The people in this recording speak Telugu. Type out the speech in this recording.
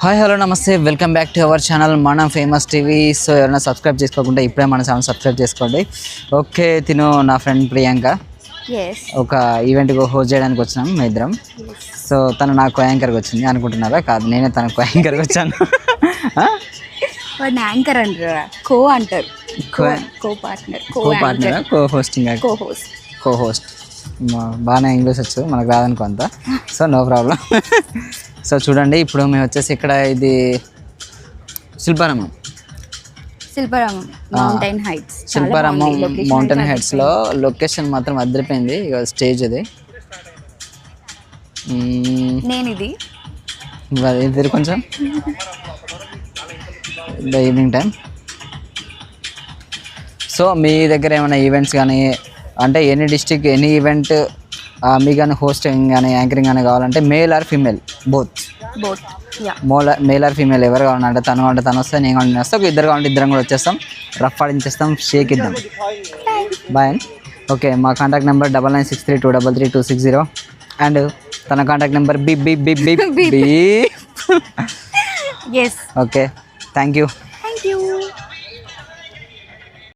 హాయ్ హలో నమస్తే, welcome back to our channel మన ఫేమస్ టీవీ. సో ఎవరైనా సబ్స్క్రైబ్ చేసుకోకుండా ఇప్పుడే మన ఛానల్ సబ్స్క్రైబ్ చేసుకోండి. ఓకే, తిను నా ఫ్రెండ్ ప్రియాంక. ఒక ఈవెంట్కి హోస్ట్ చేయడానికి వచ్చినాం మేము ఇద్దరం. సో తను నాకు యాంకర్కి వచ్చింది అనుకుంటున్నారా? కాదు, నేనే తనకు యాంకర్కి వచ్చాను. యాంకర్ అంటారు, కో అంటారు, కో పార్ట్నర్, కో హోస్ట్. బాగానే ఇంగ్లీష్ వచ్చు, మనకు రాదనుకో అంత. So no problem. సో చూడండి, ఇప్పుడు మేము వచ్చేసి ఇక్కడ ఇది శిల్పారామం మౌంటైన్ హైట్స్లో లొకేషన్ మాత్రం అదిరిపోయింది. ఇక స్టేజ్ అది ఇది కొంచెం ఈవినింగ్ టైం. సో మీ దగ్గర ఏమైనా ఈవెంట్స్ కానీ అంటే ఎనీ డిస్ట్రిక్ట్ ఎనీ ఈవెంట్ మీకు కానీ హోస్టింగ్ కానీ యాంకరింగ్ కానీ కావాలంటే male or female both male or female ఎవరు కావాలంటే తను వస్తే నేను కానీ వస్తే ఒక ఇద్దరు కావాలంటే ఇద్దరం కూడా వచ్చేస్తాం, రఫ్ ఆడించేస్తాం, షేక్ ఇద్దాం. బాయ్. ఓకే, మా కాంటాక్ట్ నెంబర్ 9963233260 అండ్ తన కాంటాక్ట్ నెంబర్ బి. Okay, thank you.